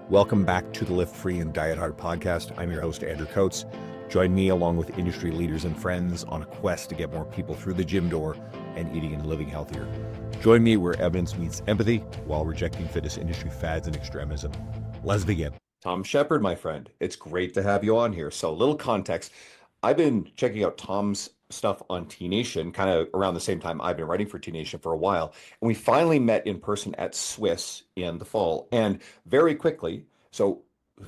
Welcome back to the Lift Free and Diet Hard podcast. I'm your host, Andrew Coates. Join me along with industry leaders and friends on a quest to get more people through the gym door and eating and living healthier. Join me where evidence meets empathy while rejecting fitness industry fads and extremism. Let's begin. Tom Sheppard, my friend, it's great to have you on here. So, little context. I've been checking out Tom's stuff on T Nation, kind of around the same time I've been writing for T Nation for a while. And we finally met in person at Swiss in the fall. And very quickly, so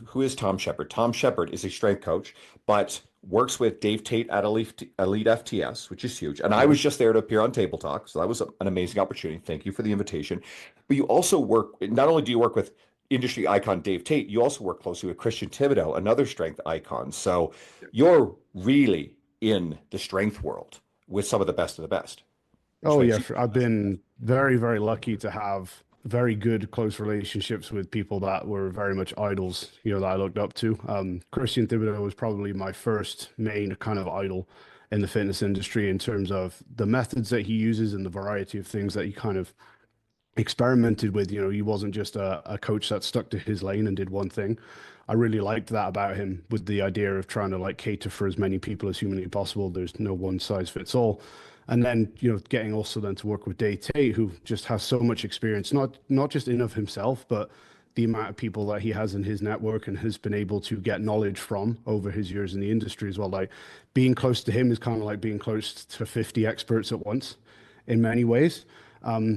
who is Tom Sheppard? Tom Sheppard is a strength coach, but works with Dave Tate at Elite FTS, which is huge. And I was just there to appear on Table Talk. So that was an amazing opportunity. Thank you for the invitation. But you also work, not only do you work with industry icon Dave Tate, you also work closely with Christian Thibodeau, another strength icon. So you're really in the strength world with some of the best of the best. Oh yeah, I've been very, very lucky to have very good close relationships with people that were very much idols, that I looked up to. Christian Thibodeau was probably my first main kind of idol in the fitness industry in terms of the methods that he uses and the variety of things that he kind of experimented with. He wasn't just a coach that stuck to his lane and did one thing. I really liked that about him, with the idea of trying to cater for as many people as humanly possible. There's no one size fits all. And then, getting also then to work with Dave Tate, who just has so much experience, not just in of himself, but the amount of people that he has in his network and has been able to get knowledge from over his years in the industry as well. Like, being close to him is kind of like being close to 50 experts at once in many ways.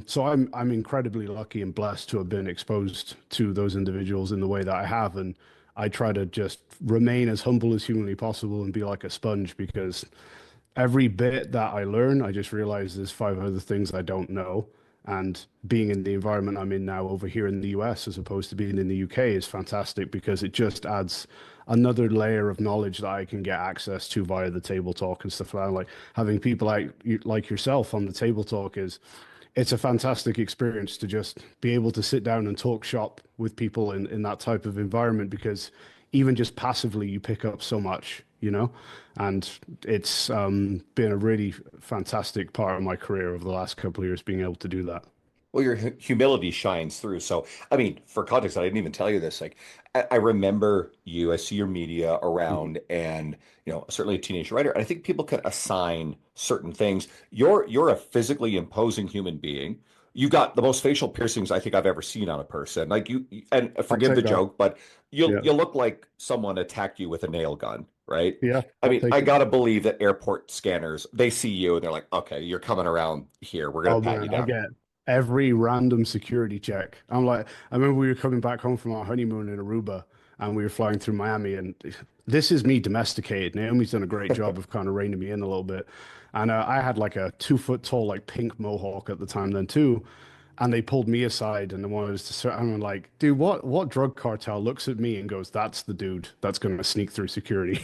So I'm incredibly lucky and blessed to have been exposed to those individuals in the way that I have. And I try to just remain as humble as humanly possible and be like a sponge, because every bit that I learn, I just realize there's 5 other things I don't know. And being in the environment I'm in now over here in the US, as opposed to being in the UK, is fantastic, because it just adds another layer of knowledge that I can get access to via the table talk and stuff like that. Like, having people like yourself on the table talk it's a fantastic experience to just be able to sit down and talk shop with people in that type of environment, because even just passively you pick up so much, and it's been a really fantastic part of my career over the last couple of years, being able to do that. Well, your humility shines through. So, I mean, for context, I didn't even tell you this. Like, I remember you, I see your media around, and certainly a teenage writer. And I think people can assign certain things. You're a physically imposing human being. You got the most facial piercings I think I've ever seen on a person. Like, and forgive the joke, but you look like someone attacked you with a nail gun, right? Yeah. I mean, I gotta believe that airport scanners, they see you and they're like, okay, you're coming around here. We're gonna pat you I down. get every random security check. I remember we were coming back home from our honeymoon in Aruba, and we were flying through Miami, and this is me domesticated. Naomi's done a great job of kind of reining me in a little bit. And I had like a 2 foot tall, pink mohawk at the time then too. And they pulled me aside and they wanted us to start. I'm like, dude, what drug cartel looks at me and goes, that's the dude that's going to sneak through security?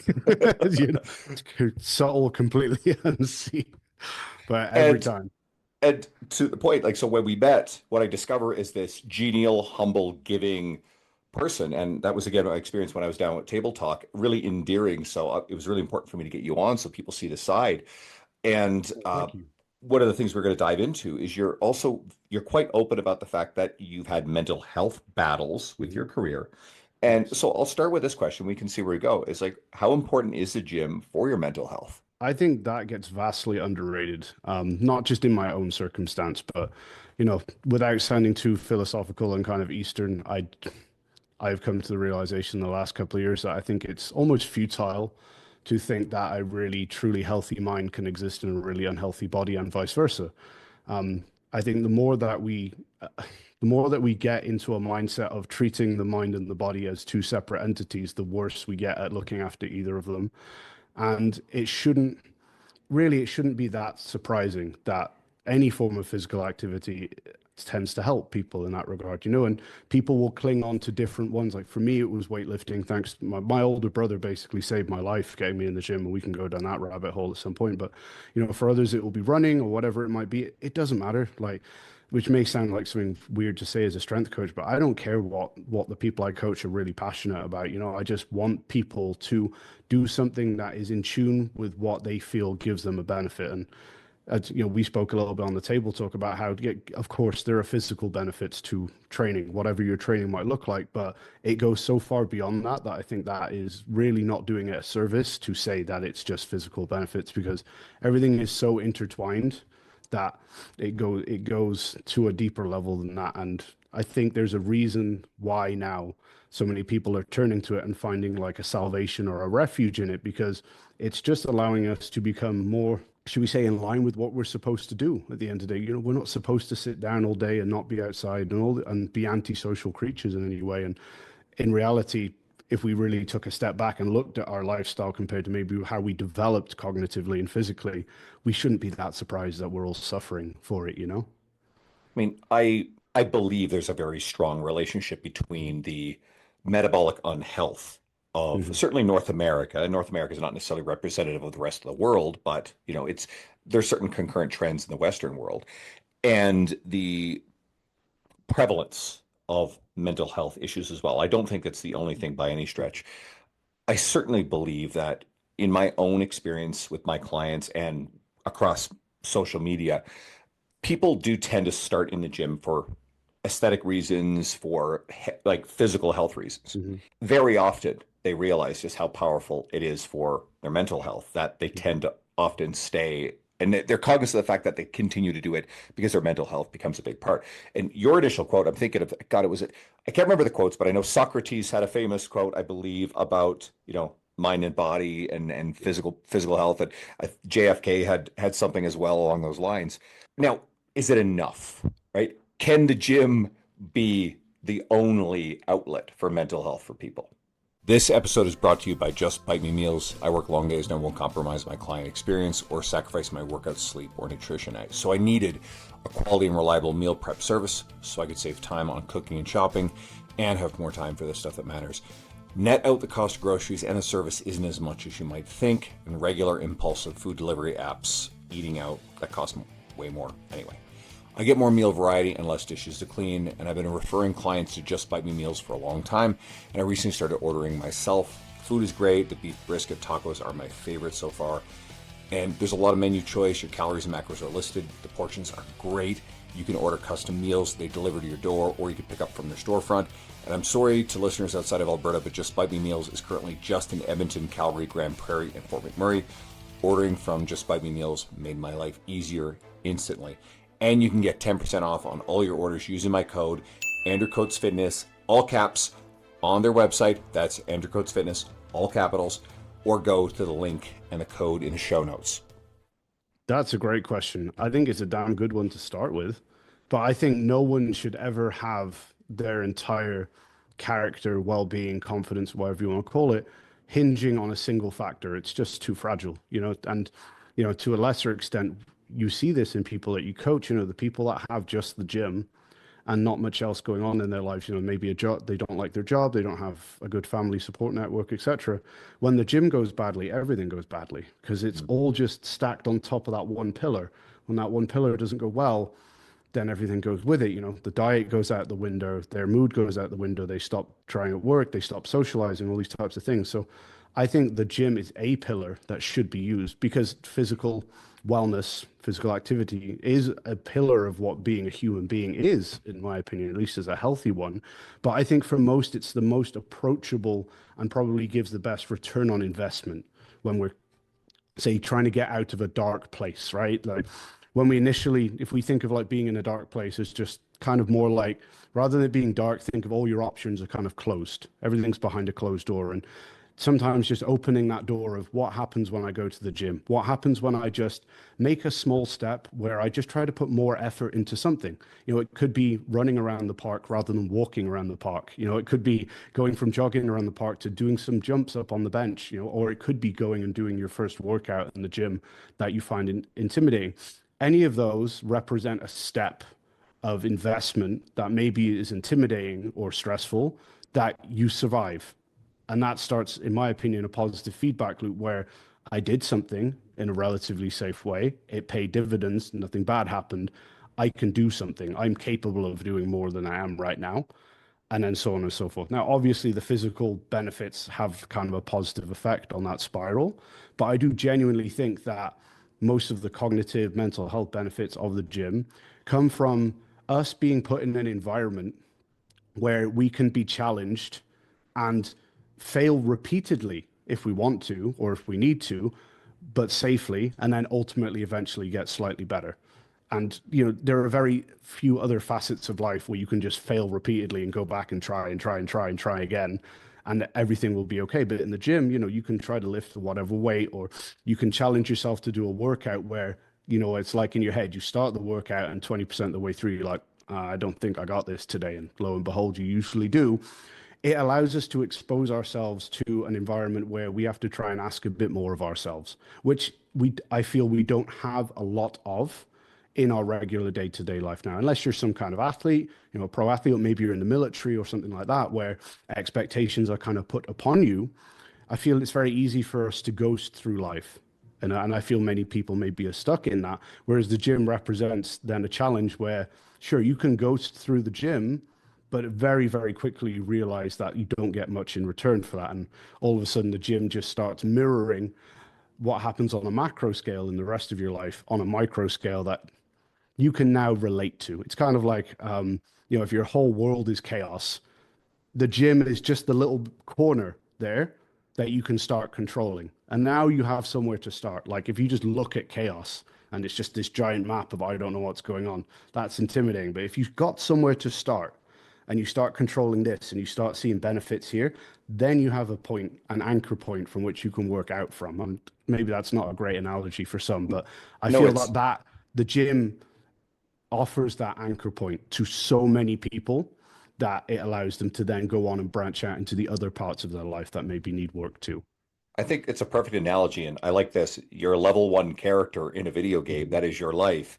Subtle, completely unseen. But every time. And to the point, like, so when we met, what I discover is this genial, humble, giving person. And that was, again, my experience when I was down at Table Talk, really endearing. So it was really important for me to get you on so people see the side. And Thank you. one of the things we're going to dive into is you're quite open about the fact that you've had mental health battles with your career. And so I'll start with this question. We can see where we go. It's like, how important is the gym for your mental health? I think that gets vastly underrated, not just in my own circumstance, but without sounding too philosophical and kind of Eastern, I've come to the realization in the last couple of years that I think it's almost futile to think that a really truly healthy mind can exist in a really unhealthy body, and vice versa. I think the more that we get into a mindset of treating the mind and the body as 2 separate entities, the worse we get at looking after either of them. And it shouldn't be that surprising that any form of physical activity tends to help people in that regard, and people will cling on to different ones. Like, for me, it was weightlifting. Thanks to my older brother basically saved my life, getting me in the gym, and we can go down that rabbit hole at some point. But, for others, it will be running or whatever it might be. It doesn't matter. Which may sound like something weird to say as a strength coach, but I don't care what the people I coach are really passionate about. I just want people to do something that is in tune with what they feel gives them a benefit. And we spoke a little bit on the table talk about how, of course, there are physical benefits to training, whatever your training might look like, but it goes so far beyond that that I think that is really not doing it a service to say that it's just physical benefits, because everything is so intertwined that it goes to a deeper level than that. And I think there's a reason why now so many people are turning to it and finding like a salvation or a refuge in it, because it's just allowing us to become more, should we say, in line with what we're supposed to do at the end of the day. We're not supposed to sit down all day and not be outside and be antisocial creatures in any way. And in reality, if we really took a step back and looked at our lifestyle compared to maybe how we developed cognitively and physically, we shouldn't be that surprised that we're all suffering for it. I mean, I believe there's a very strong relationship between the metabolic unhealth of Hmm. certainly North America. And North America is not necessarily representative of the rest of the world, but there's certain concurrent trends in the Western world and the prevalence of mental health issues as well. I don't think it's the only thing by any stretch. I certainly believe that in my own experience with my clients and across social media, people do tend to start in the gym for aesthetic reasons, for like physical health reasons. Hmm. Very often, they realize just how powerful it is for their mental health that they tend to often stay. And they're cognizant of the fact that they continue to do it because their mental health becomes a big part. And your initial quote, I'm thinking of, God, I can't remember the quotes, but I know Socrates had a famous quote, I believe, about, mind and body and physical health. And JFK had something as well along those lines. Now, is it enough, right? Can the gym be the only outlet for mental health for people? This episode is brought to you by Just Bite Me Meals. I work long days and I won't compromise my client experience or sacrifice my workout, sleep, or nutrition. So I needed a quality and reliable meal prep service so I could save time on cooking and shopping and have more time for the stuff that matters. Net out the cost of groceries and the service isn't as much as you might think, and regular impulsive food delivery apps, eating out, that costs way more anyway. I get more meal variety and less dishes to clean, and I've been referring clients to Just Bite Me Meals for a long time, and I recently started ordering myself. Food is great. The beef brisket tacos are my favorite so far, and there's a lot of menu choice. Your calories and macros are listed. The portions are great. You can order custom meals. They deliver to your door, or you can pick up from their storefront. And I'm sorry to listeners outside of Alberta, but Just Bite Me Meals is currently just in Edmonton, Calgary, Grand Prairie, and Fort McMurray. Ordering from Just Bite Me Meals made my life easier instantly. And you can get 10% off on all your orders using my code, Andrew Coates Fitness, all caps, on their website. That's Andrew Coates Fitness, all capitals, or go to the link and the code in the show notes. That's a great question. I think it's a damn good one to start with, but I think no one should ever have their entire character, well-being, confidence, whatever you want to call it, hinging on a single factor. It's just too fragile. And to a lesser extent, you see this in people that you coach, the people that have just the gym and not much else going on in their lives, maybe a job, they don't like their job, they don't have a good family support network, etc. When the gym goes badly, everything goes badly because it's all just stacked on top of that one pillar. When that one pillar doesn't go well, then everything goes with it. The diet goes out the window, their mood goes out the window, they stop trying at work, they stop socializing, all these types of things. So I think the gym is a pillar that should be used because physical wellness, physical activity is a pillar of what being a human being is, in my opinion, at least as a healthy one. But I think for most, it's the most approachable and probably gives the best return on investment when we're, say, trying to get out of a dark place, right? Like when we initially, if we think of like being in a dark place, it's just kind of more like, rather than it being dark, think of all your options are kind of closed. Everything's behind a closed door. And sometimes just opening that door of what happens when I go to the gym, what happens when I just make a small step where I just try to put more effort into something. It could be running around the park rather than walking around the park. It could be going from jogging around the park to doing some jumps up on the bench, or it could be going and doing your first workout in the gym that you find intimidating. Any of those represent a step of investment that maybe is intimidating or stressful that you survive. And that starts, in my opinion, a positive feedback loop where I did something in a relatively safe way. It paid dividends. Nothing bad happened. I can do something. I'm capable of doing more than I am right now. And then so on and so forth. Now, obviously, the physical benefits have kind of a positive effect on that spiral. But I do genuinely think that most of the cognitive mental health benefits of the gym come from us being put in an environment where we can be challenged and fail repeatedly if we want to or if we need to, but safely, and then ultimately eventually get slightly better. And there are very few other facets of life where you can just fail repeatedly and go back and try and try and try and try again, and everything will be okay. But in the gym, you can try to lift whatever weight, or you can challenge yourself to do a workout where, it's like in your head, you start the workout and 20% of the way through, you're like, I don't think I got this today. And lo and behold, you usually do. It allows us to expose ourselves to an environment where we have to try and ask a bit more of ourselves, which I feel we don't have a lot of in our regular day-to-day life now, unless you're some kind of athlete, a pro athlete, or maybe you're in the military or something like that, where expectations are kind of put upon you. I feel it's very easy for us to ghost through life. And I feel many people maybe are stuck in that, whereas the gym represents then a challenge where, sure, you can ghost through the gym, but very, very quickly you realize that you don't get much in return for that. And all of a sudden the gym just starts mirroring what happens on a macro scale in the rest of your life on a micro scale that you can now relate to. It's kind of like, if your whole world is chaos, the gym is just the little corner there that you can start controlling. And now you have somewhere to start. Like if you just look at chaos and it's just this giant map of, I don't know what's going on, that's intimidating. But if you've got somewhere to start and you start controlling this and you start seeing benefits here, then you have a point, an anchor point from which you can work out from. And maybe that's not a great analogy for some, but I feel that the gym offers that anchor point to so many people that it allows them to then go on and branch out into the other parts of their life that maybe need work too. I think it's a perfect analogy, and I like this. You're a level one character in a video game. That is your life,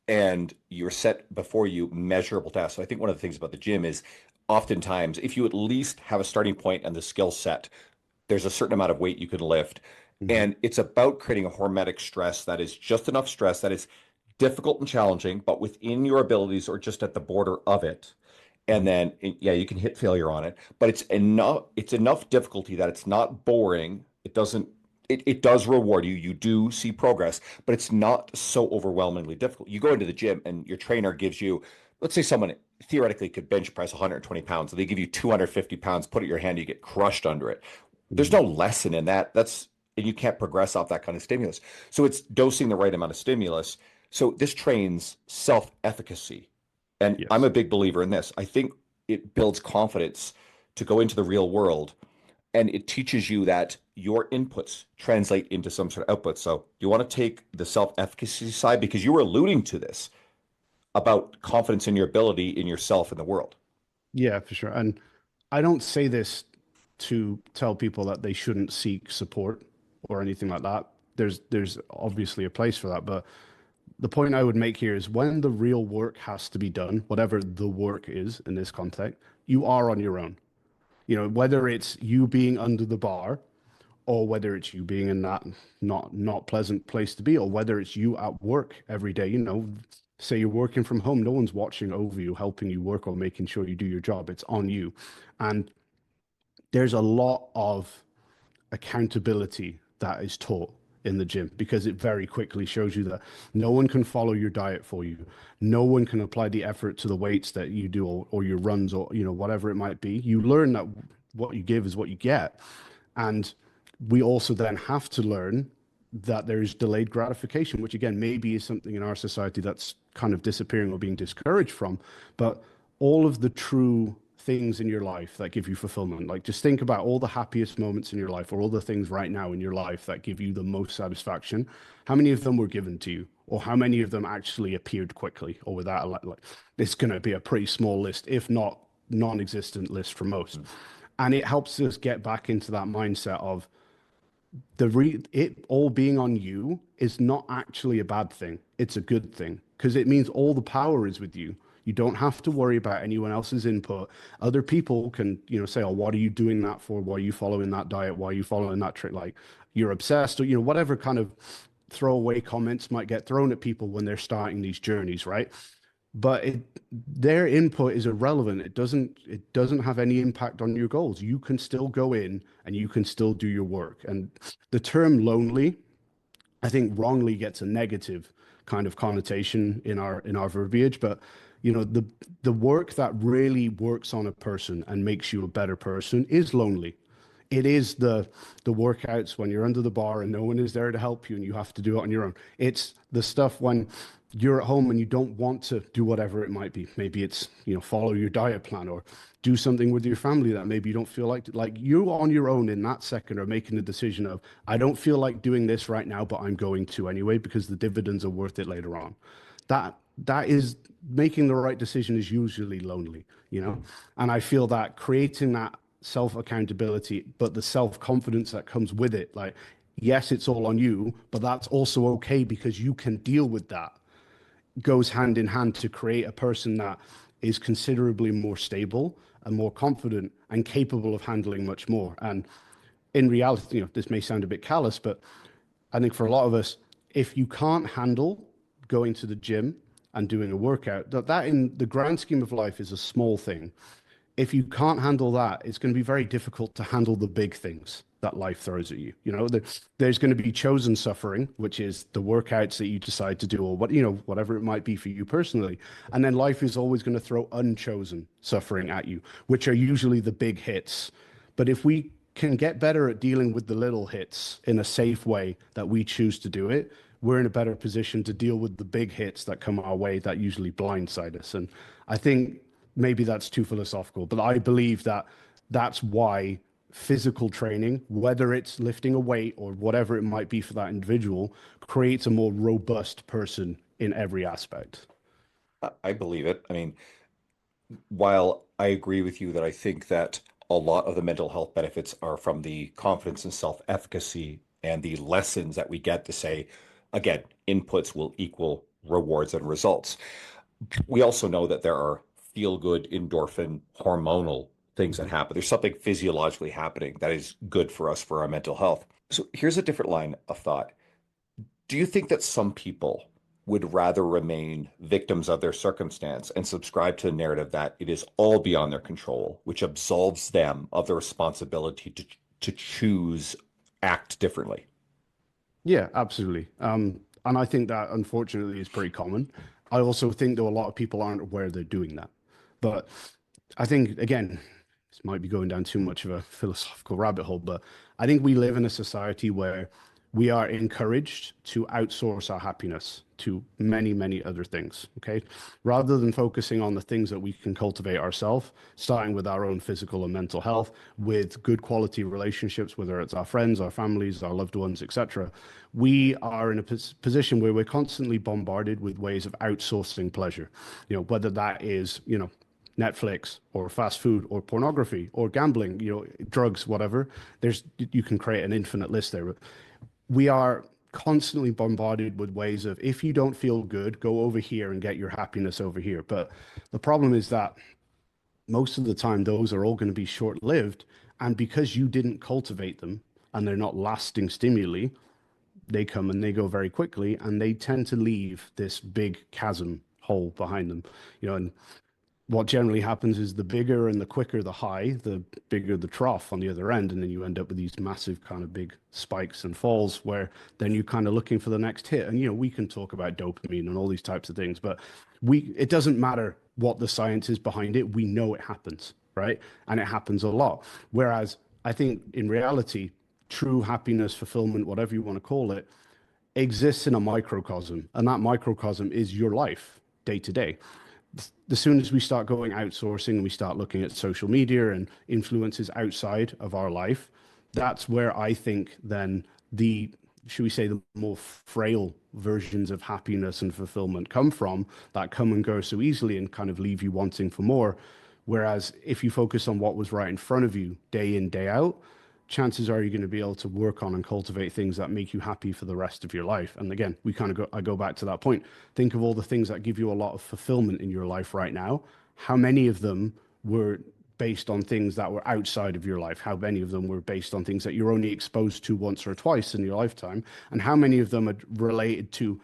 and you're set before you measurable tasks. So I think one of the things about the gym is oftentimes, if you at least have a starting point and the skill set, there's a certain amount of weight you can lift. And it's about creating a hormetic stress that is just enough stress that is difficult and challenging, but within your abilities or just at the border of it. And then, you can hit failure on it, but it's enough difficulty that it's not boring. It does reward you. You do see progress, but it's not so overwhelmingly difficult. You go into the gym and your trainer gives you, let's say someone theoretically could bench press 120 pounds. So they give you 250 pounds, put it in your hand, you get crushed under it. There's no lesson in that. And you can't progress off that kind of stimulus. So it's dosing the right amount of stimulus. So this trains self-efficacy. And yes, I'm a big believer in this. I think it builds confidence to go into the real world, and it teaches you that your inputs translate into some sort of output. So you want to take the self-efficacy side, because you were alluding to this about confidence in your ability, in yourself, in the world. Yeah, for sure. And I don't say this to tell people that they shouldn't seek support or anything like that. There's obviously a place for that, but the point I would make here is when the real work has to be done, whatever the work is in this context, you are on your own. Whether it's you being under the bar, or whether it's you being in that not pleasant place to be, or whether it's you at work every day. Say you're working from home, no one's watching over you, helping you work or making sure you do your job. It's on you. And there's a lot of accountability that is taught in the gym, because it very quickly shows you that no one can follow your diet for you. No one can apply the effort to the weights that you do, or your runs, or whatever it might be. You learn that what you give is what you get. And we also then have to learn that there's delayed gratification, which again maybe is something in our society that's kind of disappearing or being discouraged from. But all of the true things in your life that give you fulfillment, like just think about all the happiest moments in your life, or all the things right now in your life that give you the most satisfaction. How many of them were given to you, or how many of them actually appeared quickly, or without it's going to be a pretty small list, if not non-existent list for most. And it helps us get back into that mindset of it all being on you is not actually a bad thing. It's a good thing, because it means all the power is with you. You don't have to worry about anyone else's input. Other people can, say, oh, what are you doing that for? Why are you following that diet? Why are you following that trick? Like, you're obsessed, or, whatever kind of throwaway comments might get thrown at people when they're starting these journeys, right? But their input is irrelevant. It doesn't have any impact on your goals. You can still go in and you can still do your work. And the term lonely, I think wrongly gets a negative kind of connotation in our verbiage. But the work that really works on a person and makes you a better person is lonely. It is the workouts when you're under the bar and no one is there to help you and you have to do it on your own. It's the stuff when you're at home and you don't want to do whatever it might be. Maybe it's, follow your diet plan or do something with your family that maybe you don't feel like you on your own in that second are making the decision of, I don't feel like doing this right now, but I'm going to anyway because the dividends are worth it later on. That is making the right decision is usually lonely, and I feel that creating that self accountability, but the self confidence that comes with it, like, yes, it's all on you, but that's also okay because you can deal with that, goes hand in hand to create a person that is considerably more stable and more confident and capable of handling much more. And in reality, this may sound a bit callous, but I think for a lot of us, if you can't handle going to the gym and doing a workout, that in the grand scheme of life is a small thing. If you can't handle that, it's going to be very difficult to handle the big things that life throws at you. There's going to be chosen suffering, which is the workouts that you decide to do or whatever it might be for you personally. And then life is always going to throw unchosen suffering at you, which are usually the big hits. But if we can get better at dealing with the little hits in a safe way that we choose to do it, we're in a better position to deal with the big hits that come our way that usually blindside us. And I think maybe that's too philosophical, but I believe that that's why physical training, whether it's lifting a weight or whatever it might be for that individual, creates a more robust person in every aspect. I believe it. I mean, while I agree with you that I think that a lot of the mental health benefits are from the confidence and self-efficacy and the lessons that we get to say, again, inputs will equal rewards and results. We also know that there are feel-good endorphin hormonal things that happen. There's something physiologically happening that is good for us for our mental health. So here's a different line of thought. Do you think that some people would rather remain victims of their circumstance and subscribe to the narrative that it is all beyond their control, which absolves them of the responsibility to choose, act differently? Yeah, absolutely. And I think that unfortunately is pretty common. I also think that a lot of people aren't aware they're doing that. But I think, again, this might be going down too much of a philosophical rabbit hole, but I think we live in a society where we are encouraged to outsource our happiness to many, many other things, okay? Rather than focusing on the things that we can cultivate ourselves, starting with our own physical and mental health, with good quality relationships, whether it's our friends, our families, our loved ones, etc. We are in a position where we're constantly bombarded with ways of outsourcing pleasure, whether that is, Netflix or fast food or pornography or gambling, drugs, whatever. You can create an infinite list there. But we are constantly bombarded with ways of, if you don't feel good, go over here and get your happiness over here. But the problem is that most of the time, those are all going to be short-lived. And because you didn't cultivate them and they're not lasting stimuli, they come and they go very quickly and they tend to leave this big chasm hole behind them, and what generally happens is the bigger and the quicker the high, the bigger the trough on the other end. And then you end up with these massive kind of big spikes and falls where then you're kind of looking for the next hit. And, we can talk about dopamine and all these types of things, but it doesn't matter what the science is behind it. We know it happens, right? And it happens a lot. Whereas I think in reality, true happiness, fulfillment, whatever you want to call it, exists in a microcosm. And that microcosm is your life day to day. As soon as we start going outsourcing and we start looking at social media and influences outside of our life, that's where I think then should we say, the more frail versions of happiness and fulfillment come from, that come and go so easily and kind of leave you wanting for more. Whereas if you focus on what was right in front of you day in, day out, chances are you're going to be able to work on and cultivate things that make you happy for the rest of your life. And again, I go back to that point. Think of all the things that give you a lot of fulfillment in your life right now. How many of them were based on things that were outside of your life? How many of them were based on things that you're only exposed to once or twice in your lifetime? And how many of them are related to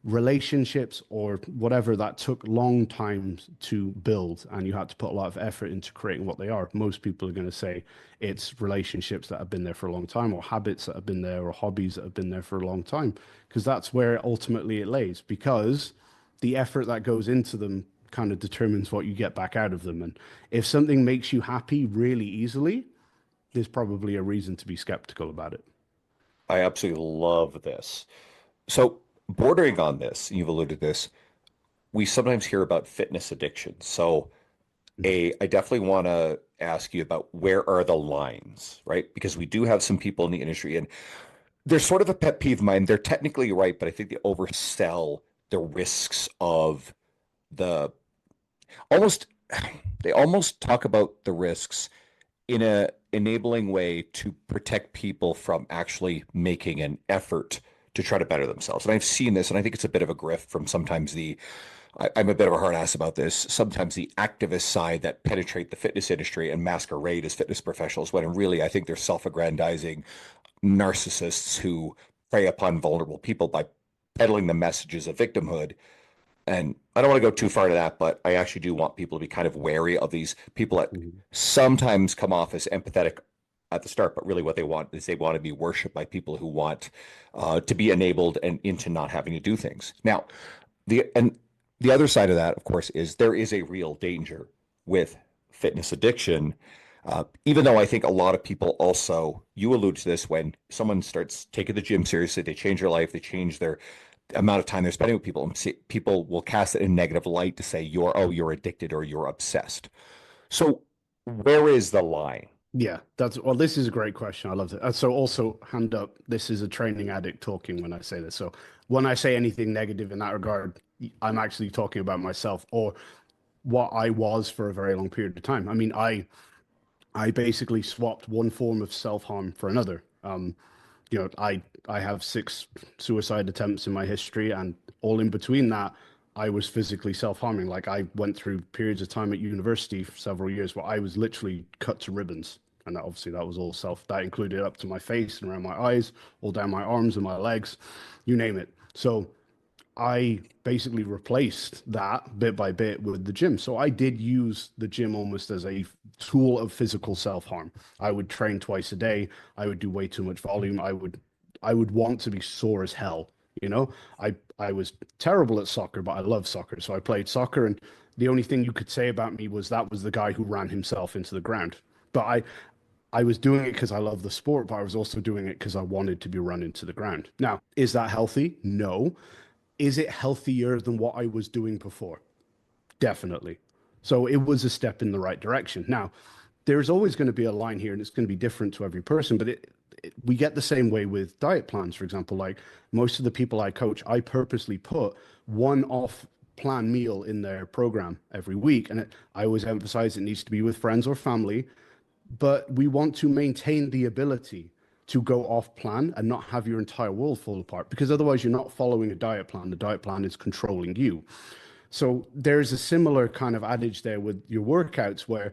relationships or whatever that took long times to build, and you had to put a lot of effort into creating what they are, most people are going to say it's relationships that have been there for a long time, or habits that have been there, or hobbies that have been there for a long time, because that's where ultimately it lays, because the effort that goes into them kind of determines what you get back out of them. And if something makes you happy really easily, there's probably a reason to be skeptical about it. I absolutely love this. So, bordering on this, you've alluded to this, we sometimes hear about fitness addiction. So, I definitely want to ask you about where are the lines, right? Because we do have some people in the industry, and there's sort of a pet peeve of mine. They're technically right, but I think they oversell the risks of the almost, they almost talk about the risks in a enabling way to protect people from actually making an effort to try to better themselves. And I've seen this, and I think it's a bit of a grift from sometimes I'm a bit of a hard ass about this, sometimes the activist side that penetrate the fitness industry and masquerade as fitness professionals, when really I think they're self-aggrandizing narcissists who prey upon vulnerable people by peddling the messages of victimhood. And I don't want to go too far to that, but I actually do want people to be kind of wary of these people that sometimes come off as empathetic at the start, but really what they want is they want to be worshipped by people who want to be enabled and into not having to do things. Now, the other side of that, of course, is there is a real danger with fitness addiction. Even though I think a lot of people also, you allude to this, when someone starts taking the gym seriously, they change their life, they change their amount of time they're spending with people, and people will cast it in a negative light to say you're addicted or you're obsessed. So where is the line? Yeah, this is a great question. I love it. So also, hand up, this is a training addict talking when I say this. So when I say anything negative in that regard, I'm actually talking about myself or what I was for a very long period of time. I mean, I basically swapped one form of self-harm for another. I have 6 suicide attempts in my history, and all in between that, I was physically self-harming. Like, I went through periods of time at university for several years where I was literally cut to ribbons. And that was all that included up to my face and around my eyes, all down my arms and my legs, you name it. So I basically replaced that bit by bit with the gym. So I did use the gym almost as a tool of physical self-harm. I would train twice a day. I would do way too much volume. I would want to be sore as hell. You know, I was terrible at soccer, but I love soccer. So I played soccer, and the only thing you could say about me was that was the guy who ran himself into the ground. But I was doing it because I love the sport, but I was also doing it because I wanted to be run into the ground. Now, is that healthy? No. Is it healthier than what I was doing before? Definitely. So it was a step in the right direction. Now, there's always going to be a line here, and it's going to be different to every person, but we get the same way with diet plans, for example. Like, most of the people I coach, I purposely put one off plan meal in their program every week. And I always emphasize it needs to be with friends or family, but we want to maintain the ability to go off plan and not have your entire world fall apart, because otherwise you're not following a diet plan. The diet plan is controlling you. So there's a similar kind of adage there with your workouts, where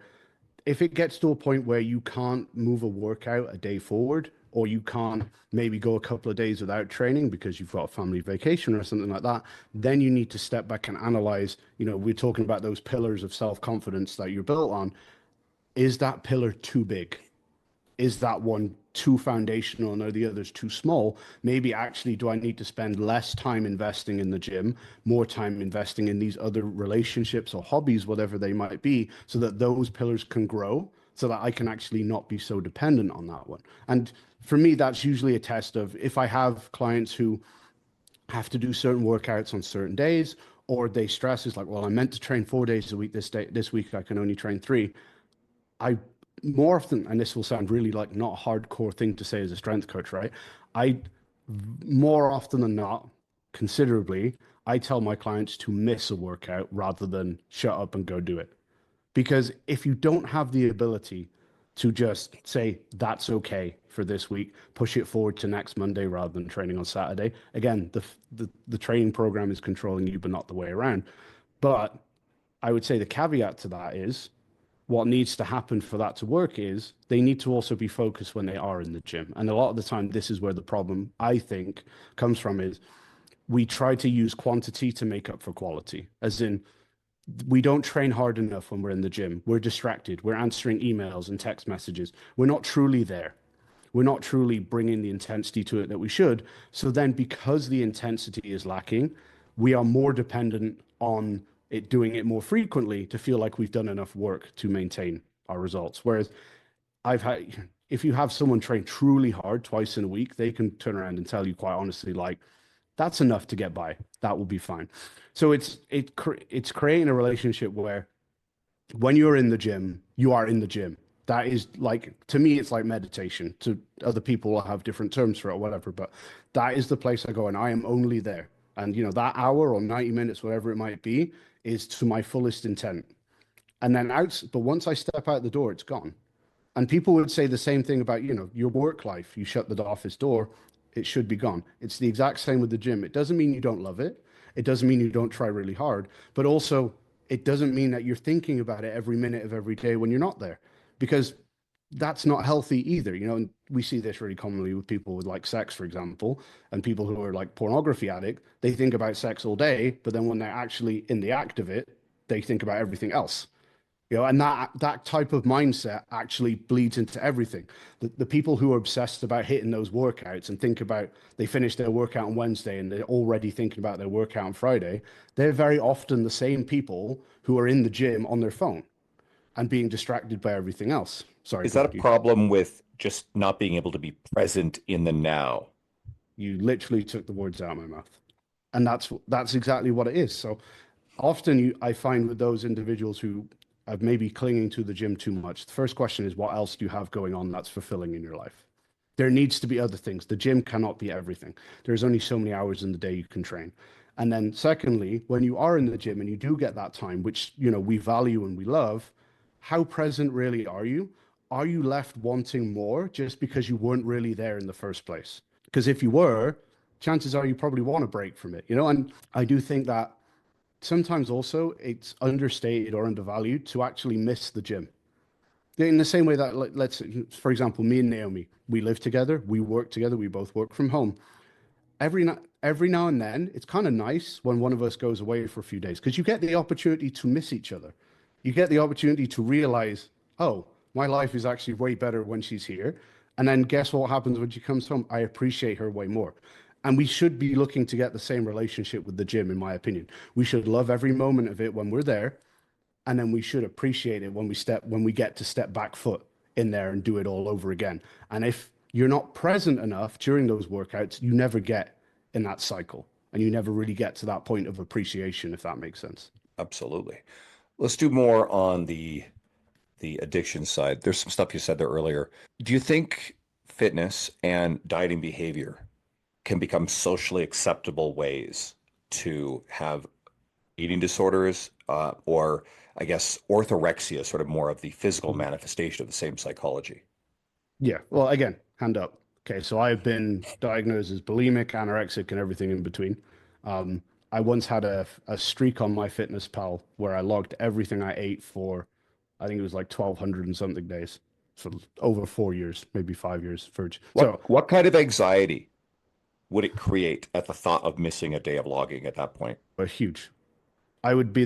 if it gets to a point where you can't move a workout a day forward, or you can't maybe go a couple of days without training because you've got a family vacation or something like that, then you need to step back and analyze, we're talking about those pillars of self-confidence that you're built on. Is that pillar too big? Is that one too foundational and are the others too small? Maybe actually, do I need to spend less time investing in the gym, more time investing in these other relationships or hobbies, whatever they might be, so that those pillars can grow, so that I can actually not be so dependent on that one? And for me, that's usually a test of, if I have clients who have to do certain workouts on certain days, or they stress is like, well, I'm meant to train 4 days a week this week I can only train 3. I more often, and this will sound really like not a hardcore thing to say as a strength coach, right? I more often than not, considerably, I tell my clients to miss a workout rather than shut up and go do it. Because if you don't have the ability to just say, that's okay for this week, push it forward to next Monday rather than training on Saturday. Again, the training program is controlling you, but not the way around. But I would say the caveat to that is, what needs to happen for that to work is they need to also be focused when they are in the gym. And a lot of the time, this is where the problem, I think, comes from, is we try to use quantity to make up for quality, as in we don't train hard enough when we're in the gym. We're distracted. We're answering emails and text messages. We're not truly there. We're not truly bringing the intensity to it that we should. So then, because the intensity is lacking, we are more dependent on it doing it more frequently to feel like we've done enough work to maintain our results. Whereas if you have someone train truly hard twice in a week, they can turn around and tell you quite honestly, like, that's enough to get by. That will be fine. So it's creating a relationship where when you're in the gym, you are in the gym. That is, like, to me, it's like meditation. To other people will have different terms for it or whatever, but that is the place I go and I am only there. And, that hour or 90 minutes, whatever it might be, is to my fullest intent. And then but once I step out the door, it's gone. And people would say the same thing about, your work life. You shut the office door, it should be gone. It's the exact same with the gym. It doesn't mean you don't love it. It doesn't mean you don't try really hard, but also it doesn't mean that you're thinking about it every minute of every day when you're not there, because that's not healthy either. And we see this really commonly with people with like sex, for example, and people who are like pornography addict. They think about sex all day, but then when they're actually in the act of it, they think about everything else. And that type of mindset actually bleeds into everything. The people who are obsessed about hitting those workouts and think about they finish their workout on Wednesday and they're already thinking about their workout on Friday, they're very often the same people who are in the gym on their phone and being distracted by everything else. Sorry. Is that a problem with just not being able to be present in the now? You literally took the words out of my mouth. And that's exactly what it is. So often I find with those individuals who are maybe clinging to the gym too much, the first question is, what else do you have going on that's fulfilling in your life? There needs to be other things. The gym cannot be everything. There's only so many hours in the day you can train. And then secondly, when you are in the gym and you do get that time, which, we value and we love, how present really are you? Are you left wanting more just because you weren't really there in the first place? Because if you were, chances are you probably want a break from it, and I do think that sometimes also it's understated or undervalued to actually miss the gym. In the same way that, let's, for example, me and Naomi, we live together, we work together, we both work from home. Every now and then, it's kind of nice when one of us goes away for a few days, because you get the opportunity to miss each other. You get the opportunity to realize, oh, my life is actually way better when she's here. And then guess what happens when she comes home? I appreciate her way more. And we should be looking to get the same relationship with the gym, in my opinion. We should love every moment of it when we're there. And then we should appreciate it when we get to step back foot in there and do it all over again. And if you're not present enough during those workouts, you never get in that cycle and you never really get to that point of appreciation, if that makes sense. Absolutely. Let's do more on the addiction side. There's some stuff you said there earlier. Do you think fitness and dieting behavior can become socially acceptable ways to have eating disorders, or I guess orthorexia, sort of more of the physical manifestation of the same psychology? Yeah. Well, again, hand up. Okay. So I've been diagnosed as bulimic, anorexic, and everything in between. I once had a streak on MyFitnessPal where I logged everything I ate for, I think it was like 1,200 and something days. So over 4 years, maybe 5 years. What kind of anxiety would it create at the thought of missing a day of logging at that point? Huge. I would be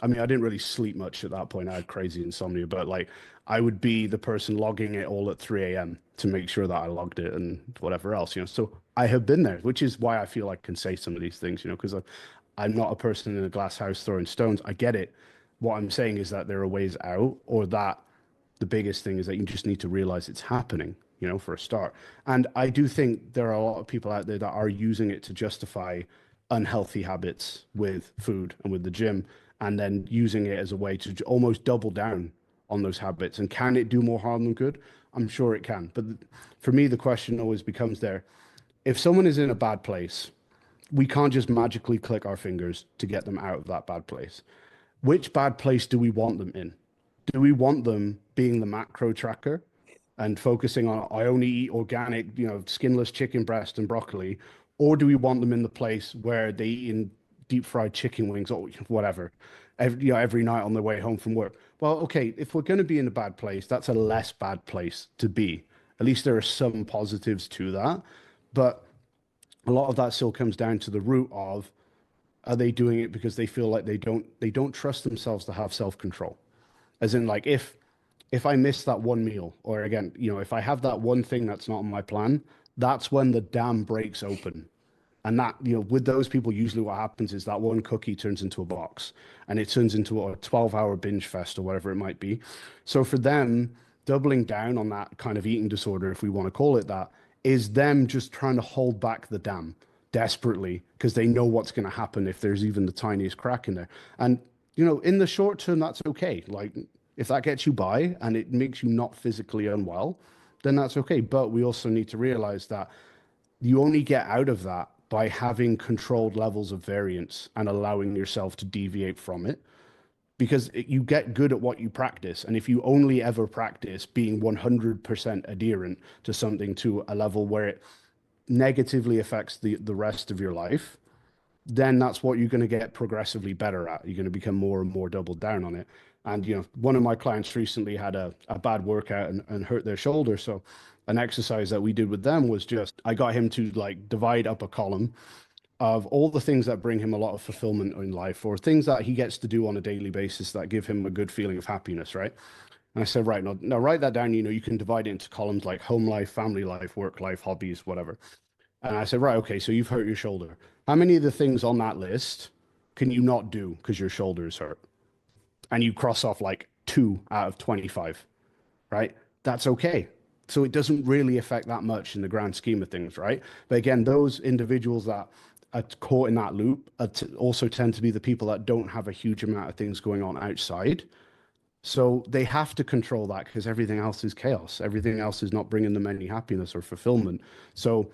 I didn't really sleep much at that point. I had crazy insomnia, but like I would be the person logging it all at 3 a.m. to make sure that I logged it and whatever else, So I have been there, which is why I feel I can say some of these things, because I'm not a person in a glass house throwing stones. I get it. What I'm saying is that there are ways out, or that the biggest thing is that you just need to realize it's happening, for a start. And I do think there are a lot of people out there that are using it to justify unhealthy habits with food and with the gym, and then using it as a way to almost double down on those habits. And can it do more harm than good? I'm sure it can. But for me, the question always becomes there. If someone is in a bad place, we can't just magically click our fingers to get them out of that bad place. Which bad place do we want them in? Do we want them being the macro tracker and focusing on, I only eat organic, skinless chicken breast and broccoli? Or do we want them in the place where they eat in deep fried chicken wings or whatever, every night on their way home from work? Well, okay, if we're going to be in a bad place, that's a less bad place to be. At least there are some positives to that. But a lot of that still comes down to the root of, are they doing it because they feel like they don't trust themselves to have self-control? As in, like, if I miss that one meal, or again, if I have that one thing that's not on my plan, that's when the dam breaks open. And that, with those people, usually what happens is that one cookie turns into a box, and it turns into a 12-hour binge fest or whatever it might be. So for them, doubling down on that kind of eating disorder, if we want to call it that, is them just trying to hold back the dam desperately because they know what's going to happen if there's even the tiniest crack in there. And, in the short term, that's okay. Like, if that gets you by and it makes you not physically unwell, then that's okay. But we also need to realize that you only get out of that by having controlled levels of variance and allowing yourself to deviate from it, because you get good at what you practice. And if you only ever practice being 100% adherent to something to a level where it negatively affects the rest of your life, then that's what you're going to get progressively better at. You're going to become more and more doubled down on it. And, one of my clients recently had a bad workout and hurt their shoulder. So an exercise that we did with them was just, I got him to like divide up a column of all the things that bring him a lot of fulfillment in life, or things that he gets to do on a daily basis that give him a good feeling of happiness, right? And I said, right, now write that down. You can divide it into columns like home life, family life, work life, hobbies, whatever. And I said, right, okay, so you've hurt your shoulder. How many of the things on that list can you not do because your shoulder is hurt? And you cross off like 2 out of 25, right? That's okay. So it doesn't really affect that much in the grand scheme of things, right? But again, those individuals that are caught in that loop also tend to be the people that don't have a huge amount of things going on outside. So they have to control that because everything else is chaos. Everything else is not bringing them any happiness or fulfillment. So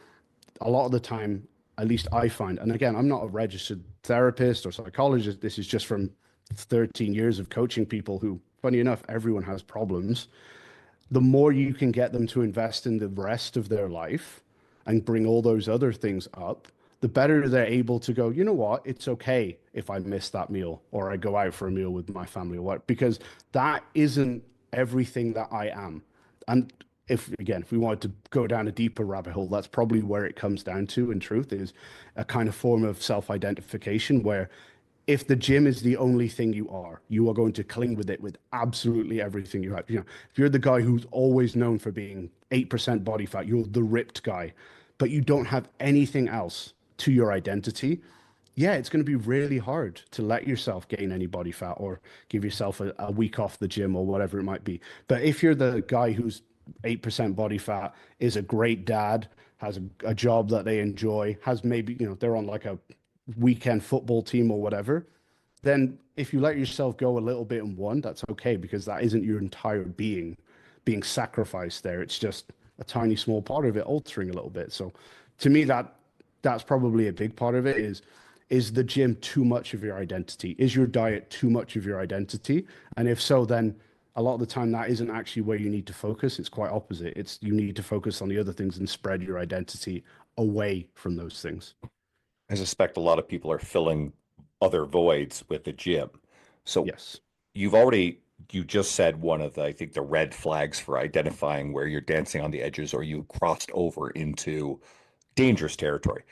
a lot of the time, at least I find, and again, I'm not a registered therapist or psychologist. This is just from 13 years of coaching people who, funny enough, everyone has problems. The more you can get them to invest in the rest of their life and bring all those other things up, the better they're able to go, you know what, it's okay if I miss that meal or I go out for a meal with my family or what, because that isn't everything that I am. And if we wanted to go down a deeper rabbit hole, that's probably where it comes down to, in truth, is a kind of form of self-identification where if the gym is the only thing you are going to cling with it with absolutely everything you have. If you're the guy who's always known for being 8% body fat, you're the ripped guy, but you don't have anything else to your identity. Yeah, it's going to be really hard to let yourself gain any body fat or give yourself a week off the gym or whatever it might be. But if you're the guy who's 8% body fat, is a great dad, has a job that they enjoy, has maybe, they're on like a weekend football team or whatever, then if you let yourself go a little bit in one, that's okay, because that isn't your entire being sacrificed there. It's just a tiny small part of it altering a little bit. So to me, that's probably a big part of it. Is the gym too much of your identity? Is your diet too much of your identity? And if so, then a lot of the time that isn't actually where you need to focus. It's quite opposite. It's you need to focus on the other things and spread your identity away from those things. I suspect a lot of people are filling other voids with the gym. So Yes. you just said one of the, I think, the red flags for identifying where you're dancing on the edges or you crossed over into dangerous territory.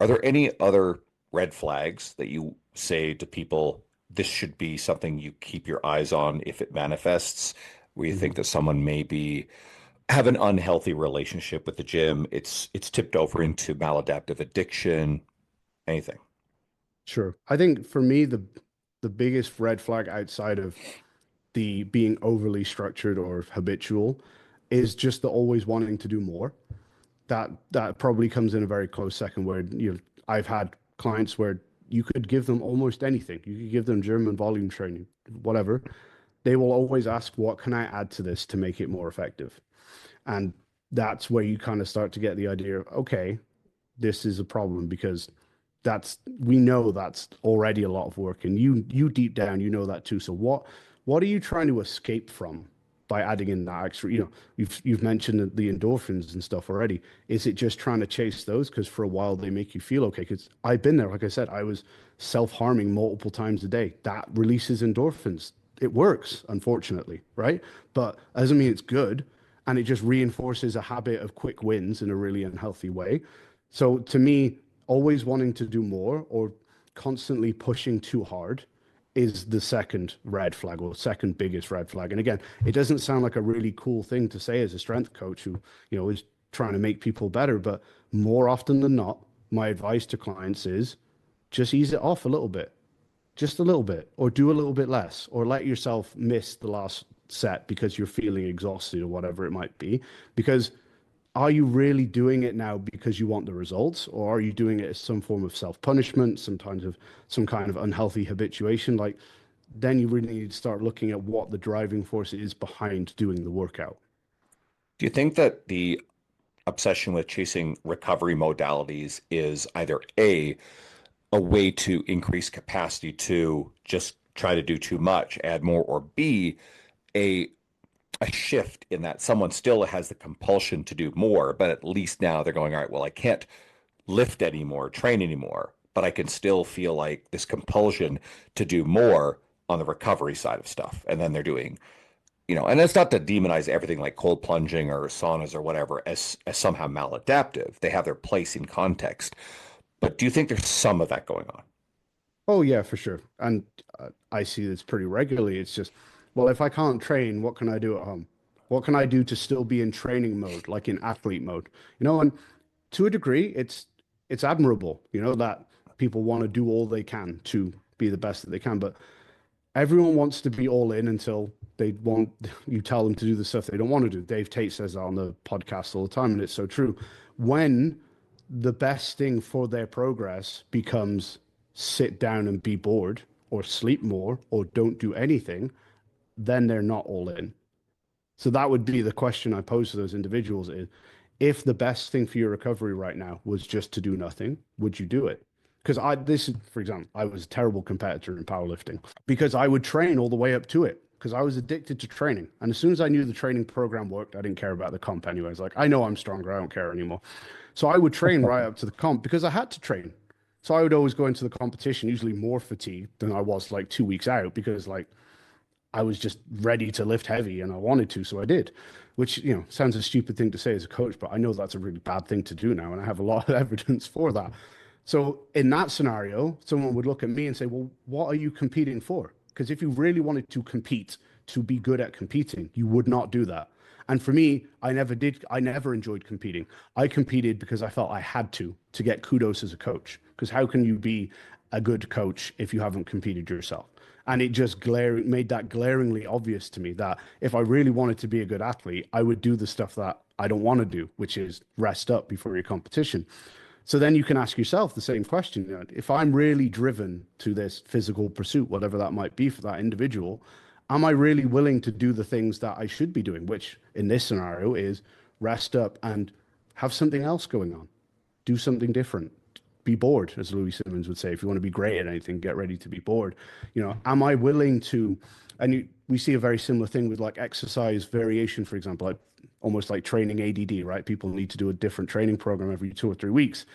Are there any other red flags that you say to people, this should be something you keep your eyes on if it manifests, where you think that someone may have an unhealthy relationship with the gym, it's tipped over into maladaptive addiction, anything? Sure. I think for me, the biggest red flag outside of the being overly structured or habitual is just the always wanting to do more. That probably comes in a very close second, where I've had clients where you could give them almost anything. You could give them German volume training, whatever. They will always ask, what can I add to this to make it more effective? And that's where you kind of start to get the idea of, okay, this is a problem, because we know that's already a lot of work, and you deep down you know that too. So what are you trying to escape from by adding in that extra? You've mentioned the endorphins and stuff already. Is it just trying to chase those because for a while they make you feel okay? Because I've been there. Like I said, I was self-harming multiple times a day. That releases endorphins. It works, unfortunately, right? But that doesn't mean it's good, and it just reinforces a habit of quick wins in a really unhealthy way. So to me, always wanting to do more or constantly pushing too hard is the second red flag or second biggest red flag. And again, it doesn't sound like a really cool thing to say as a strength coach who, is trying to make people better. But more often than not, my advice to clients is just ease it off a little bit, just a little bit, or do a little bit less, or let yourself miss the last set because you're feeling exhausted or whatever it might be. Because are you really doing it now because you want the results, or are you doing it as some form of self-punishment, sometimes of some kind of unhealthy habituation? Like, then you really need to start looking at what the driving force is behind doing the workout. Do you think that the obsession with chasing recovery modalities is either a way to increase capacity to just try to do too much, add more, or B, a a shift in that someone still has the compulsion to do more, but at least now they're going, all right, well, I can't lift anymore, train anymore, but I can still feel like this compulsion to do more on the recovery side of stuff. And then they're doing, and it's not to demonize everything like cold plunging or saunas or whatever as somehow maladaptive. They have their place in context. But do you think there's some of that going on? Oh yeah, for sure. And I see this pretty regularly. It's just, well, if I can't train, what can I do at home? What can I do to still be in training mode, like in athlete mode? And to a degree, it's admirable, that people want to do all they can to be the best that they can. But everyone wants to be all in until they want you tell them to do the stuff they don't want to do. Dave Tate says that on the podcast all the time, and it's so true. When the best thing for their progress becomes sit down and be bored or sleep more or don't do anything, then they're not all in. So that would be the question I pose to those individuals is, if the best thing for your recovery right now was just to do nothing, would you do it? Because for example, I was a terrible competitor in powerlifting because I would train all the way up to it because I was addicted to training. And as soon as I knew the training program worked, I didn't care about the comp anyway. I was like, I know I'm stronger. I don't care anymore. So I would train right up to the comp because I had to train. So I would always go into the competition, usually more fatigued than I was like 2 weeks out because like I was just ready to lift heavy and I wanted to, so I did, which, sounds a stupid thing to say as a coach, but I know that's a really bad thing to do now. And I have a lot of evidence for that. So in that scenario, someone would look at me and say, well, what are you competing for? Because if you really wanted to compete, to be good at competing, you would not do that. And for me, I never enjoyed competing. I competed because I felt I had to get kudos as a coach. Because how can you be a good coach if you haven't competed yourself? And it just made that glaringly obvious to me that if I really wanted to be a good athlete, I would do the stuff that I don't want to do, which is rest up before your competition. So then you can ask yourself the same question. If I'm really driven to this physical pursuit, whatever that might be for that individual, am I really willing to do the things that I should be doing, which in this scenario is rest up and have something else going on, do something different, be bored, as Louis Simmons would say. If you want to be great at anything, get ready to be bored. Am I willing to, we see a very similar thing with like exercise variation, for example, like almost like training ADD, right? People need to do a different training program every 2 or 3 weeks.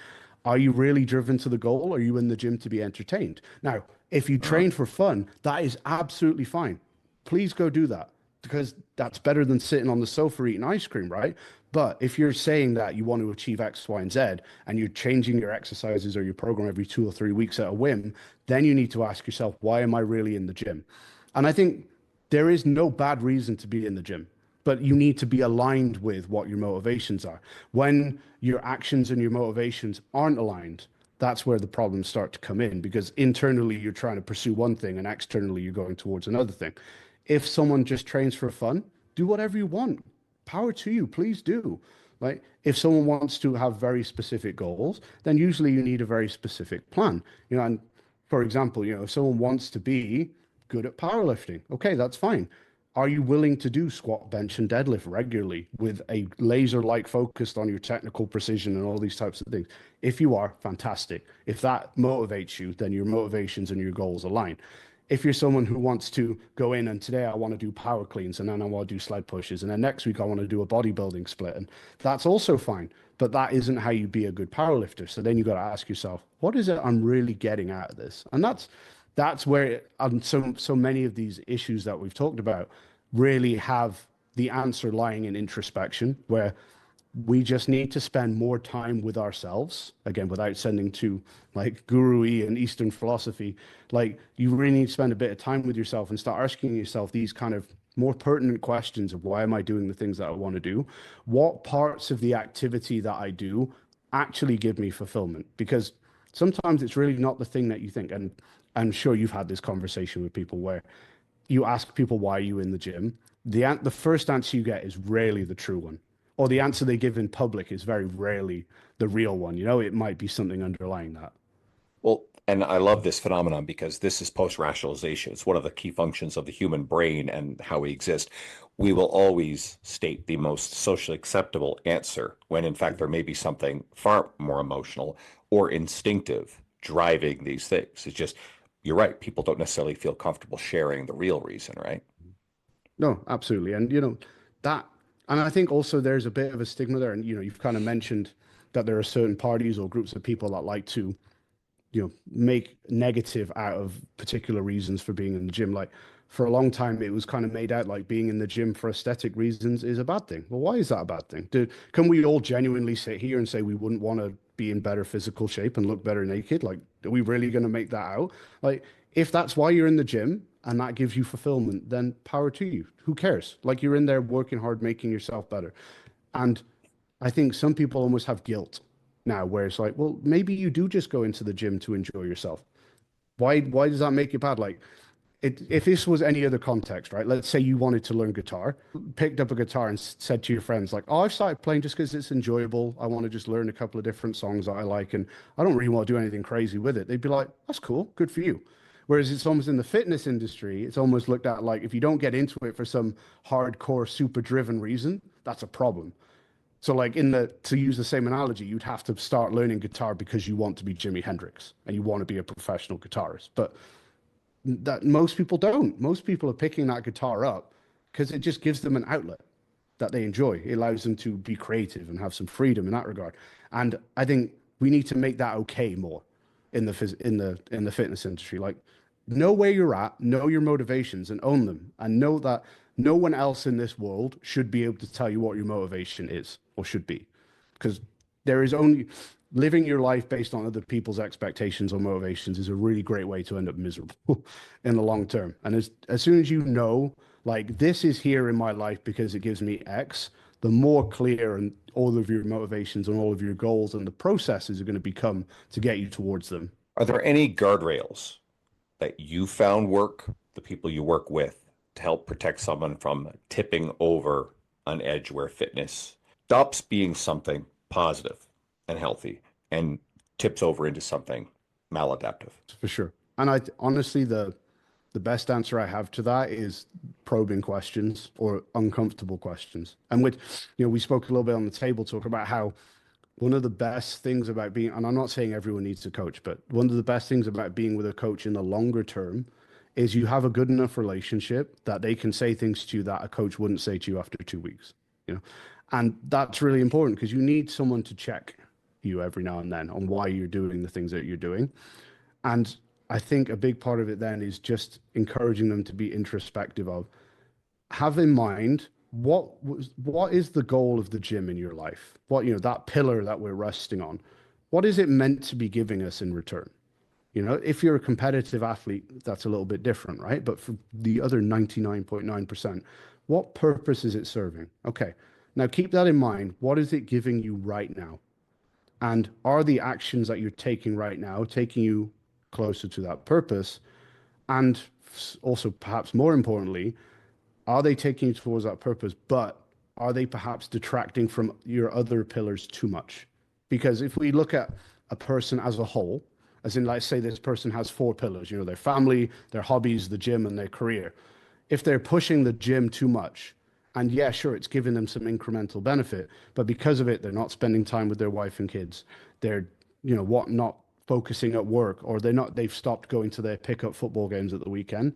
Are you really driven to the goal? Or are you in the gym to be entertained? Now, if you train for fun, that is absolutely fine. Please go do that because that's better than sitting on the sofa eating ice cream, right? But if you're saying that you want to achieve X, Y, and Z, and you're changing your exercises or your program every 2 or 3 weeks at a whim, then you need to ask yourself, why am I really in the gym? And I think there is no bad reason to be in the gym, but you need to be aligned with what your motivations are. When your actions and your motivations aren't aligned, that's where the problems start to come in because internally you're trying to pursue one thing and externally you're going towards another thing. If someone just trains for fun, do whatever you want. Power to you, please do. Like if someone wants to have very specific goals, then usually you need a very specific plan. And for example, if someone wants to be good at powerlifting, okay, that's fine. Are you willing to do squat, bench, and deadlift regularly with a laser-like focused on your technical precision and all these types of things? If you are, fantastic. If that motivates you, then your motivations and your goals align. If you're someone who wants to go in and today I want to do power cleans and then I want to do sled pushes and then next week I want to do a bodybuilding split, and that's also fine. But that isn't how you be a good powerlifter. So then you got to ask yourself, what is it I'm really getting out of this? And that's where so many of these issues that we've talked about really have the answer lying in introspection, where we just need to spend more time with ourselves, again, without sending to like guru-y and Eastern philosophy. Like, you really need to spend a bit of time with yourself and start asking yourself these kind of more pertinent questions of, why am I doing the things that I want to do? What parts of the activity that I do actually give me fulfillment? Because sometimes it's really not the thing that you think. And I'm sure you've had this conversation with people where you ask people, why are you in the gym? The first answer you get is rarely the true one, or the answer they give in public is very rarely the real one. You know, it might be something underlying that. Well, and I love this phenomenon because this is post-rationalization. It's one of the key functions of the human brain and how we exist. We will always state the most socially acceptable answer when in fact there may be something far more emotional or instinctive driving these things. It's just, you're right, people don't necessarily feel comfortable sharing the real reason, right? No, absolutely. And, you know, that, and I think also there's a bit of a stigma there. And, you know, you've kind of mentioned that there are certain parties or groups of people that like to, you know, make negative out of particular reasons for being in the gym. Like, for a long time, it was kind of made out like being in the gym for aesthetic reasons is a bad thing. Well, why is that a bad thing? Can we all genuinely sit here and say we wouldn't want to be in better physical shape and look better naked? Like, are we really going to make that out? Like, if that's why you're in the gym and that gives you fulfillment, then power to you. Who cares? Like, you're in there working hard, making yourself better. And I think some people almost have guilt now, where it's like, well, maybe you do just go into the gym to enjoy yourself. Why does that make it bad? Like, if this was any other context, right? Let's say you wanted to learn guitar, picked up a guitar and said to your friends, like, oh, I've started playing just because it's enjoyable. I want to just learn a couple of different songs that I like, and I don't really want to do anything crazy with it. They'd be like, that's cool, good for you. Whereas it's almost in the fitness industry, it's almost looked at like, if you don't get into it for some hardcore, super driven reason, that's a problem. So like, to use the same analogy, you'd have to start learning guitar because you want to be Jimi Hendrix and you want to be a professional guitarist. But that most people don't. Most people are picking that guitar up because it just gives them an outlet that they enjoy. It allows them to be creative and have some freedom in that regard. And I think we need to make that okay more in the fitness industry. Like, know where you're at, know your motivations, and own them, and know that no one else in this world should be able to tell you what your motivation is or should be, because there is only living your life based on other people's expectations or motivations is a really great way to end up miserable in the long term. And as soon as you know, like, this is here in my life because it gives me X, the more clear and all of your motivations and all of your goals and the processes are going to become to get you towards them. Are there any guardrails that you found work, the people you work with, to help protect someone from tipping over an edge where fitness stops being something positive and healthy and tips over into something maladaptive? For sure. And I honestly, the best answer I have to that is probing questions or uncomfortable questions. And with, you know, we spoke a little bit on the table talk about how one of the best things about being, and I'm not saying everyone needs a coach, but one of the best things about being with a coach in the longer term is you have a good enough relationship that they can say things to you that a coach wouldn't say to you after 2 weeks, you know? And that's really important because you need someone to check you every now and then on why you're doing the things that you're doing. And I think a big part of it then is just encouraging them to be introspective of, have in mind what is the goal of the gym in your life? What, you know, that pillar that we're resting on, what is it meant to be giving us in return? You know, if you're a competitive athlete, that's a little bit different, right? But for the other 99.9%, what purpose is it serving? Okay, now keep that in mind. What is it giving you right now? And are the actions that you're taking right now taking you closer to that purpose? And also, perhaps more importantly, are they taking you towards that purpose, but are they perhaps detracting from your other pillars too much? Because if we look at a person as a whole, as in, let's say this person has 4 pillars, you know, their family, their hobbies, the gym, and their career. If they're pushing the gym too much, and yeah, sure, it's giving them some incremental benefit, but because of it, they're not spending time with their wife and kids. They're, you know, not focusing at work, or they've stopped going to their pickup football games at the weekend.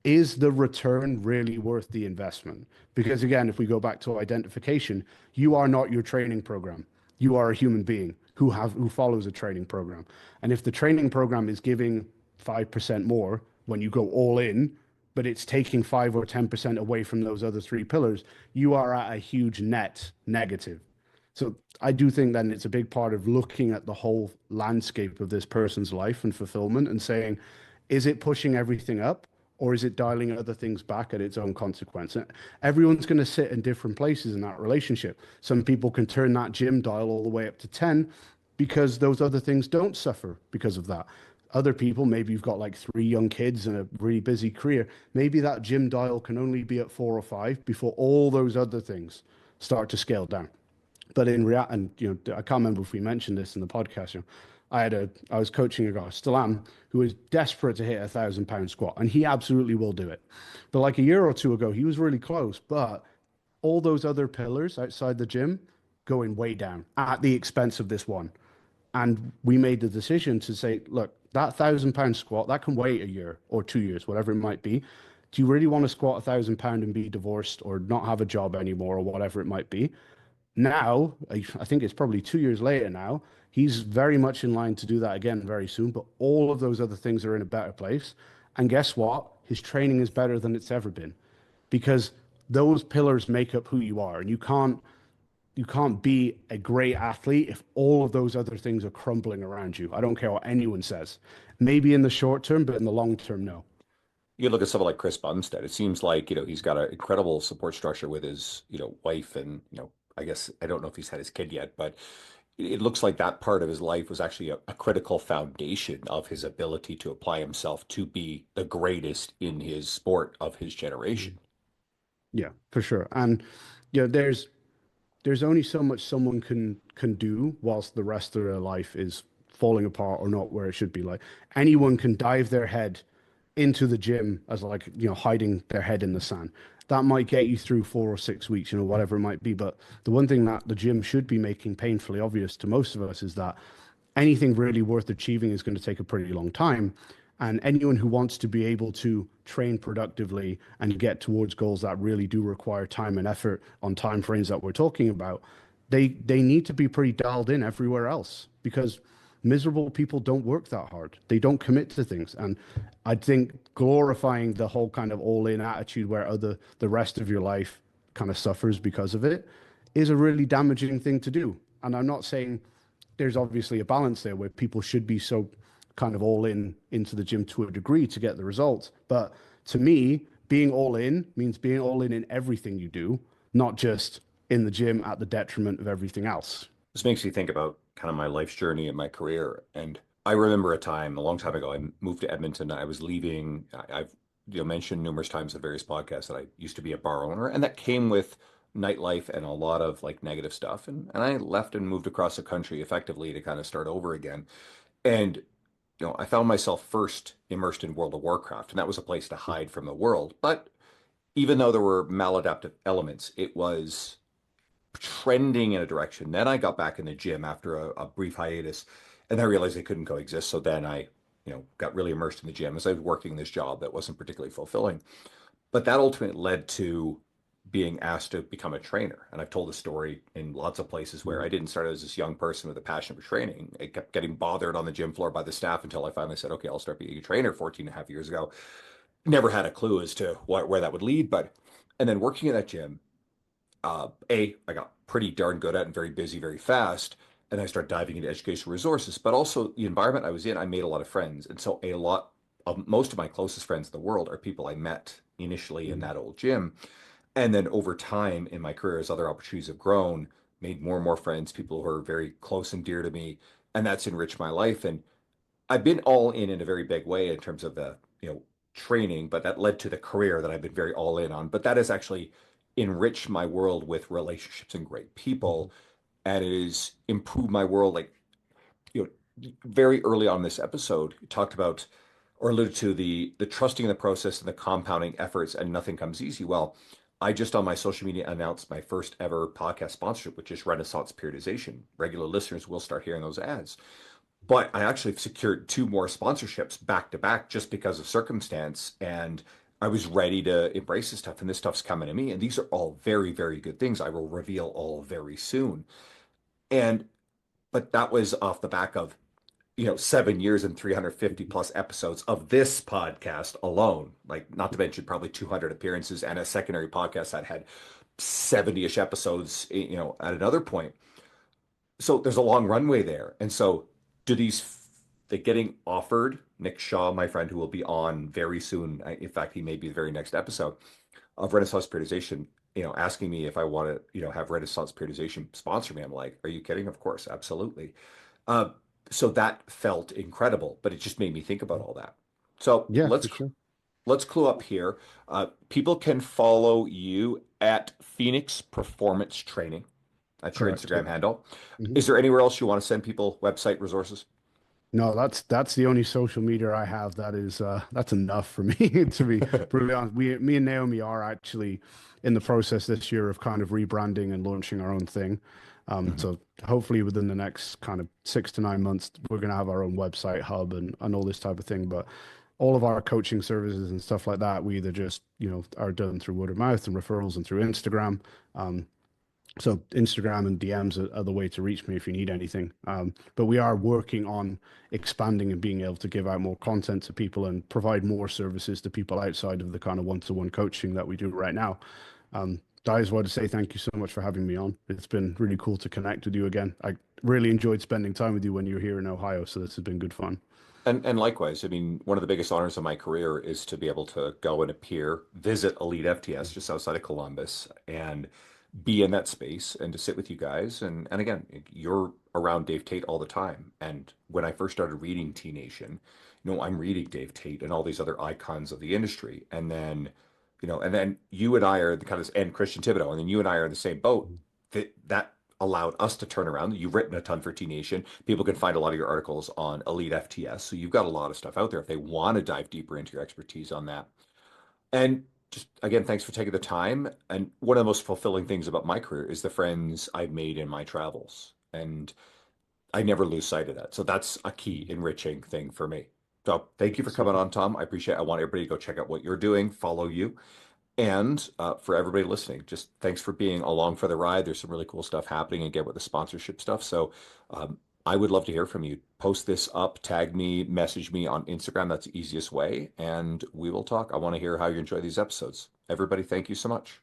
Is the return really worth the investment? Because again, if we go back to identification, you are not your training program. You are a human being who follows a training program. And if the training program is giving 5% more when you go all in, but it's taking 5 or 10% away from those other 3 pillars, you are at a huge net negative. So I do think then it's a big part of looking at the whole landscape of this person's life and fulfillment and saying, is it pushing everything up or is it dialing other things back at its own consequence? And everyone's going to sit in different places in that relationship. Some people can turn that gym dial all the way up to 10 because those other things don't suffer because of that. Other people, maybe you've got like 3 young kids and a really busy career. Maybe that gym dial can only be at 4 or 5 before all those other things start to scale down. But in reality, and I can't remember if we mentioned this in the podcast. I was coaching a guy, still am, who is desperate to hit £1,000 squat, and he absolutely will do it. But like a year or two ago, he was really close, but all those other pillars outside the gym going way down at the expense of this one. And we made the decision to say, look, that £1,000 squat, that can wait a year or 2 years, whatever it might be. Do you really want to squat £1,000 and be divorced or not have a job anymore or whatever it might be? Now, I think it's probably 2 years later now, he's very much in line to do that again very soon, but all of those other things are in a better place. And guess what? His training is better than it's ever been because those pillars make up who you are. And you can't be a great athlete if all of those other things are crumbling around you. I don't care what anyone says. Maybe in the short term, but in the long term, no. You look at someone like Chris Bumstead. It seems like, he's got an incredible support structure with his, wife and, I guess I don't know if he's had his kid yet, but it looks like that part of his life was actually a critical foundation of his ability to apply himself to be the greatest in his sport of his generation. Yeah, for sure. And there's only so much someone can do whilst the rest of their life is falling apart or not where it should be. Like anyone can dive their head into the gym as like hiding their head in the sand. That might get you through 4 or 6 weeks, whatever it might be. But the one thing that the gym should be making painfully obvious to most of us is that anything really worth achieving is going to take a pretty long time. And anyone who wants to be able to train productively and get towards goals that really do require time and effort on time frames that we're talking about, they need to be pretty dialed in everywhere else because miserable people don't work that hard. They don't commit to things. And I think glorifying the whole kind of all-in attitude where the rest of your life kind of suffers because of it is a really damaging thing to do. And I'm not saying there's obviously a balance there where people should be so kind of all in into the gym to a degree to get the results. But to me, being all in means being all in everything you do, not just in the gym at the detriment of everything else. This makes me think about kind of my life's journey and my career. And I remember a time, a long time ago, I moved to Edmonton. I was leaving. I've mentioned numerous times in various podcasts that I used to be a bar owner, and that came with nightlife and a lot of like negative stuff. And I left and moved across the country effectively to kind of start over again. And I found myself first immersed in World of Warcraft, and that was a place to hide from the world. But even though there were maladaptive elements, it was trending in a direction. Then I got back in the gym after a brief hiatus, and I realized they couldn't coexist. So then I, got really immersed in the gym as I was working this job that wasn't particularly fulfilling. But that ultimately led to being asked to become a trainer. And I've told this story in lots of places where I didn't start as this young person with a passion for training. I kept getting bothered on the gym floor by the staff until I finally said, okay, I'll start being a trainer 14 and a half years ago. Never had a clue as to where that would lead. And then working in that gym, I got pretty darn good at and very busy very fast. And I started diving into educational resources, but also the environment I was in, I made a lot of friends. And so most of my closest friends in the world are people I met initially in that old gym. And then over time in my career, as other opportunities have grown, made more and more friends, people who are very close and dear to me. And that's enriched my life. And I've been all in a very big way in terms of the, training, but that led to the career that I've been very all in on. But that has actually enriched my world with relationships and great people. And it has improved my world. Like, very early on in this episode, you talked about or alluded to the trusting in the process and the compounding efforts and nothing comes easy. Well, I just on my social media announced my first ever podcast sponsorship, which is Renaissance Periodization. Regular listeners will start hearing those ads. But I actually secured 2 more sponsorships back to back just because of circumstance. And I was ready to embrace this stuff. And this stuff's coming to me. And these are all very, very good things. I will reveal all very soon. But that was off the back of 7 years and 350 plus episodes of this podcast alone, like not to mention probably 200 appearances and a secondary podcast that had 70-ish episodes, at another point. so there's a long runway there. And so do they getting offered, Nick Shaw, my friend, who will be on very soon. In fact, he may be the very next episode of Renaissance Periodization, asking me if I want to, have Renaissance Periodization sponsor me. I'm like, are you kidding? Of course, absolutely. Uh, so that felt incredible, but it just made me think about all that. So Yeah, let's for sure. let's clue up here. People can follow you at Phoenix Performance Training. That's your Correct. Instagram handle. Mhm. Is there anywhere else you want to send people website resources? No, that's the only social media I have that is that's enough for me to be brutally honest. Me and Naomi are actually in the process this year of kind of rebranding and launching our own thing. Mhm. So hopefully within the next kind of 6 to 9 months, we're going to have our own website hub and all this type of thing. But all of our coaching services and stuff like that, we either just, are done through word of mouth and referrals and through Instagram. So Instagram and DMs are the way to reach me if you need anything. But we are working on expanding and being able to give out more content to people and provide more services to people outside of the kind of one-to-one coaching that we do right now. I just wanted to say thank you so much for having me on. It's been really cool to connect with you again. I really enjoyed spending time with you when you were here in Ohio, so this has been good fun. And likewise, I mean, one of the biggest honors of my career is to be able to go and appear, visit Elite FTS just outside of Columbus, and be in that space and to sit with you guys. And again, you're around Dave Tate all the time. And when I first started reading T Nation, I'm reading Dave Tate and all these other icons of the industry. And then you and I are the kind of, and Christian Thibodeau, and then you and I are in the same boat. That allowed us to turn around. You've written a ton for T Nation. People can find a lot of your articles on Elite FTS. So you've got a lot of stuff out there if they want to dive deeper into your expertise on that. And just again, thanks for taking the time. And one of the most fulfilling things about my career is the friends I've made in my travels. And I never lose sight of that. So that's a key enriching thing for me. So thank you for coming Super. on, Tom. I appreciate it. I want everybody to go check out what you're doing, follow you. And for everybody listening, just thanks for being along for the ride. There's some really cool stuff happening again with the sponsorship stuff. So I would love to hear from you. Post this up, tag me, message me on Instagram. That's the easiest way. And we will talk. I want to hear how you enjoy these episodes. Everybody, thank you so much.